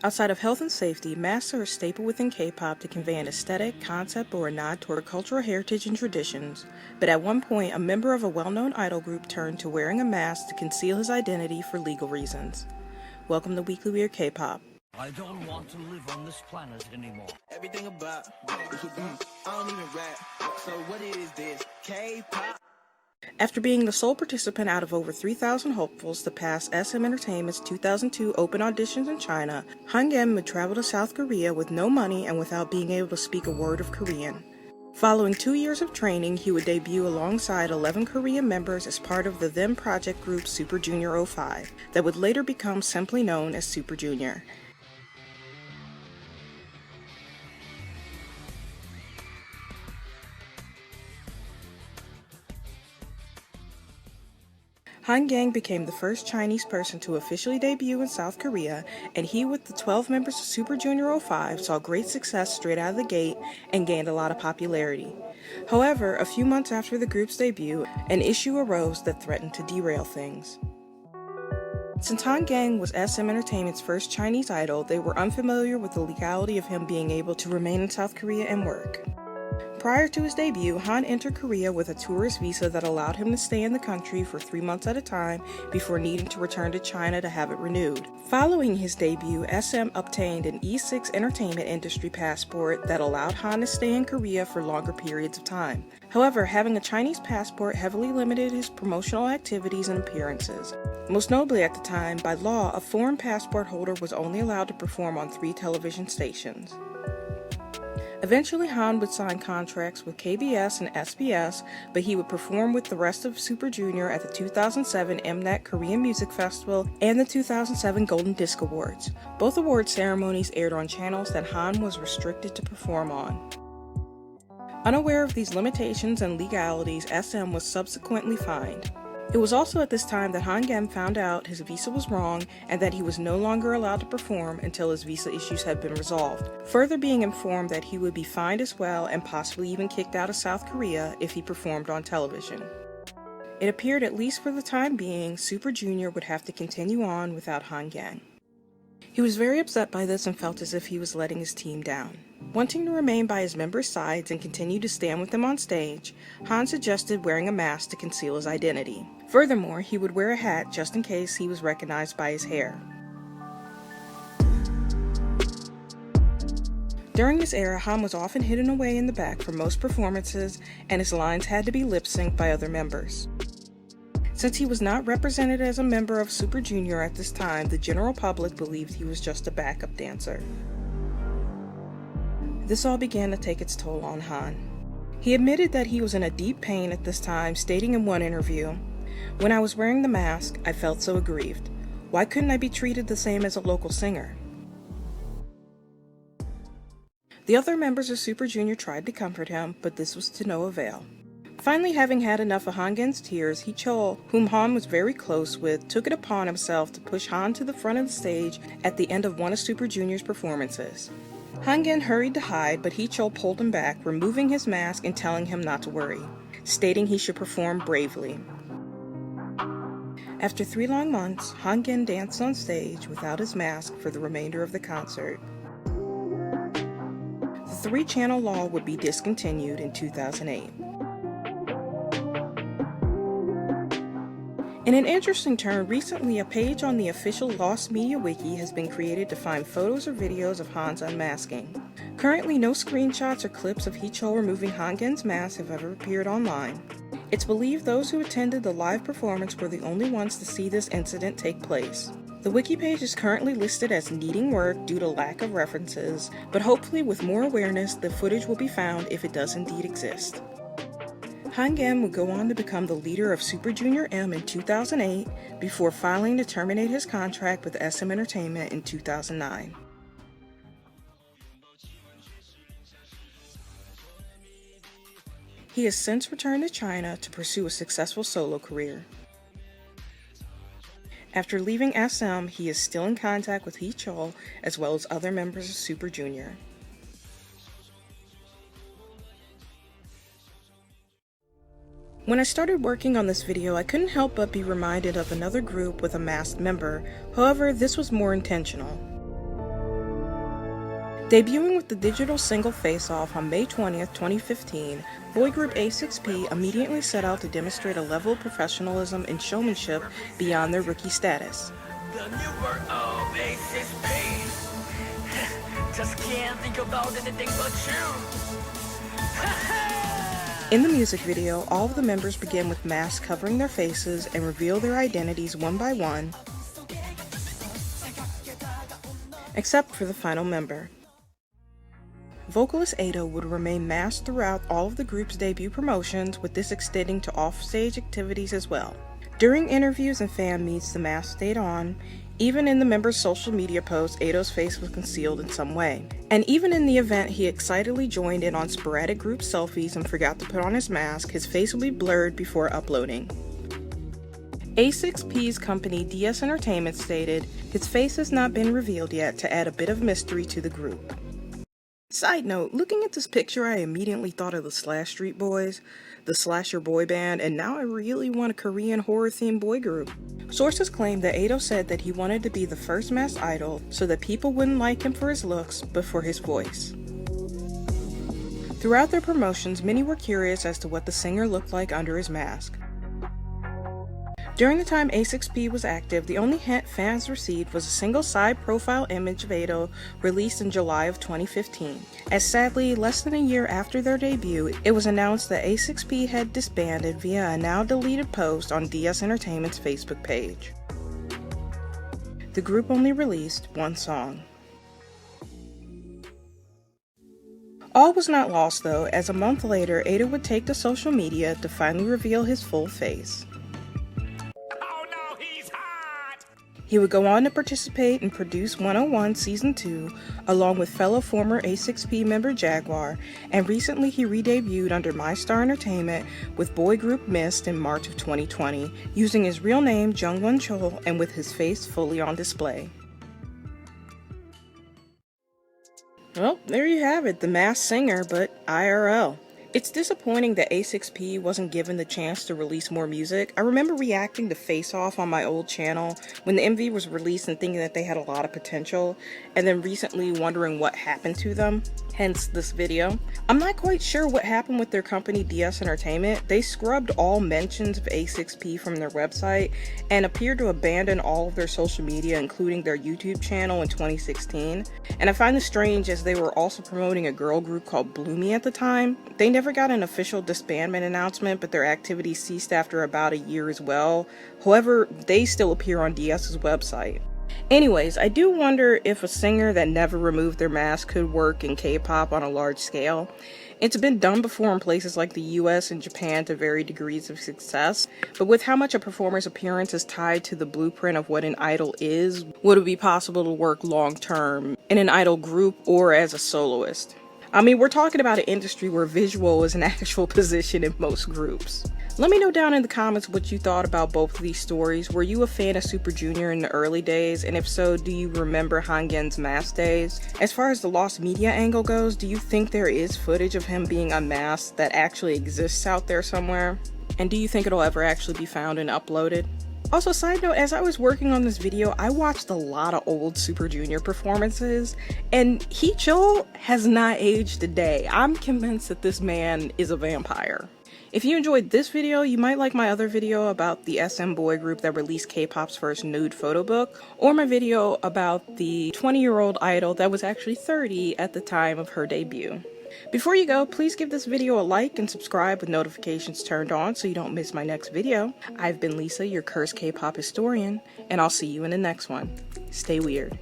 Outside of health and safety, masks are a staple within K-pop to convey an aesthetic, concept, or a nod toward cultural heritage and traditions. But at one point, a member of a well-known idol group turned to wearing a mask to conceal his identity for legal reasons. Welcome to Weekly Weird K-pop. I don't want to live on this planet anymore. Everything about I don't even rap. So what is this? K-pop. After being the sole participant out of over 3,000 hopefuls to pass SM Entertainment's 2002 open auditions in China, Han Geng would travel to South Korea with no money and without being able to speak a word of Korean. Following 2 years of training, he would debut alongside 11 Korean members as part of the then project group Super Junior 05, that would later become simply known as Super Junior. Han Geng became the first Chinese person to officially debut in South Korea, and he, with the 12 members of Super Junior 05, saw great success straight out of the gate and gained a lot of popularity. However, a few months after the group's debut, an issue arose that threatened to derail things. Since Han Geng was SM Entertainment's first Chinese idol, they were unfamiliar with the legality of him being able to remain in South Korea and work. Prior to his debut, Han entered Korea with a tourist visa that allowed him to stay in the country for 3 months at a time before needing to return to China to have it renewed. Following his debut, SM obtained an E6 entertainment industry passport that allowed Han to stay in Korea for longer periods of time. However, having a Chinese passport heavily limited his promotional activities and appearances. Most notably at the time, by law, a foreign passport holder was only allowed to perform on 3 television stations. Eventually, Han would sign contracts with KBS and SBS, but he would perform with the rest of Super Junior at the 2007 Mnet Korean Music Festival and the 2007 Golden Disc Awards. Both award ceremonies aired on channels that Han was restricted to perform on. Unaware of these limitations and legalities, SM was subsequently fined. It was also at this time that Han Geng found out his visa was wrong and that he was no longer allowed to perform until his visa issues had been resolved, further being informed that he would be fined as well and possibly even kicked out of South Korea if he performed on television. It appeared, at least for the time being, Super Junior would have to continue on without Han Geng. He was very upset by this and felt as if he was letting his team down. Wanting to remain by his members' sides and continue to stand with them on stage, Han suggested wearing a mask to conceal his identity. Furthermore, he would wear a hat just in case he was recognized by his hair. During this era, Han was often hidden away in the back for most performances, and his lines had to be lip-synced by other members. Since he was not represented as a member of Super Junior at this time, the general public believed he was just a backup dancer. This all began to take its toll on Han. He admitted that he was in a deep pain at this time, stating in one interview, "When I was wearing the mask, I felt so aggrieved. Why couldn't I be treated the same as a local singer?" The other members of Super Junior tried to comfort him, but this was to no avail. Finally, having had enough of Han Geng's tears, Hee-chol, whom Han was very close with, took it upon himself to push Han to the front of the stage at the end of one of Super Junior's performances. Han Geng hurried to hide, but Hee-chol pulled him back, removing his mask and telling him not to worry, stating he should perform bravely. After 3 long months, Han Geng danced on stage without his mask for the remainder of the concert. The 3-channel law would be discontinued in 2008. In an interesting turn, recently a page on the official Lost Media Wiki has been created to find photos or videos of Han's unmasking. Currently, no screenshots or clips of Hee-chol removing Han Geng's mask have ever appeared online. It's believed those who attended the live performance were the only ones to see this incident take place. The wiki page is currently listed as needing work due to lack of references, but hopefully with more awareness, the footage will be found if it does indeed exist. Han Geng would go on to become the leader of Super Junior M in 2008 before filing to terminate his contract with SM Entertainment in 2009. He has since returned to China to pursue a successful solo career. After leaving SM, he is still in contact with Hee-chol as well as other members of Super Junior. When I started working on this video, I couldn't help but be reminded of another group with a masked member. However, this was more intentional. Debuting with the digital single Face Off on May 20th, 2015, boy group A6P immediately set out to demonstrate a level of professionalism and showmanship beyond their rookie status. The newer of A6P. Just can't think about anything but you. In the music video, all of the members begin with masks covering their faces and reveal their identities one by one, except for the final member. Vocalist Ado would remain masked throughout all of the group's debut promotions, with this extending to offstage activities as well. During interviews and fan meets, the mask stayed on. Even in the members' social media posts, Ado's face was concealed in some way. And even in the event he excitedly joined in on sporadic group selfies and forgot to put on his mask, his face would be blurred before uploading. A6P's company DS Entertainment stated, "His face has not been revealed yet to add a bit of mystery to the group." Side note, looking at this picture, I immediately thought of the Slash Street Boys, the slasher boy band, and now I really want a Korean horror-themed boy group. Sources claim that Ado said that he wanted to be the first masked idol so that people wouldn't like him for his looks, but for his voice. Throughout their promotions, many were curious as to what the singer looked like under his mask. During the time A6P was active, the only hint fans received was a single side profile image of Ado released in July of 2015. As sadly, less than a year after their debut, it was announced that A6P had disbanded via a now deleted post on DS Entertainment's Facebook page. The group only released one song. All was not lost though, as a month later, Ado would take to social media to finally reveal his full face. He would go on to participate and produce 101 Season 2, along with fellow former A6P member Jaguar, and recently he re-debuted under MY.st Entertainment with boy group MY.st in March of 2020, using his real name Jungwon Chol and with his face fully on display. Well, there you have it, the masked singer, but IRL. It's disappointing that A6P wasn't given the chance to release more music. I remember reacting to Face Off on my old channel when the MV was released and thinking that they had a lot of potential, and then recently wondering what happened to them, hence this video. I'm not quite sure what happened with their company DS Entertainment. They scrubbed all mentions of A6P from their website and appeared to abandon all of their social media, including their YouTube channel in 2016. And I find this strange as they were also promoting a girl group called Bloomy at the time. They never got an official disbandment announcement, but their activities ceased after about a year as well. However, they still appear on DS's website. Anyways, I do wonder if a singer that never removed their mask could work in K-pop on a large scale. It's been done before in places like the US and Japan to varying degrees of success, but with how much a performer's appearance is tied to the blueprint of what an idol is, would it be possible to work long-term in an idol group or as a soloist? I mean, we're talking about an industry where visual is an actual position in most groups. Let me know down in the comments what you thought about both of these stories. Were you a fan of Super Junior in the early days? And if so, do you remember Han Geng's mask days? As far as the lost media angle goes, do you think there is footage of him being unmasked that actually exists out there somewhere? And do you think it'll ever actually be found and uploaded? Also, side note, as I was working on this video, I watched a lot of old Super Junior performances, and Chol has not aged a day. I'm convinced that this man is a vampire. If you enjoyed this video, you might like my other video about the SM boy group that released K-pop's first nude photo book, or my video about the 20-year-old idol that was actually 30 at the time of her debut. Before you go, please give this video a like and subscribe with notifications turned on so you don't miss my next video. I've been Lisa, your cursed K-pop historian, and I'll see you in the next one. Stay weird.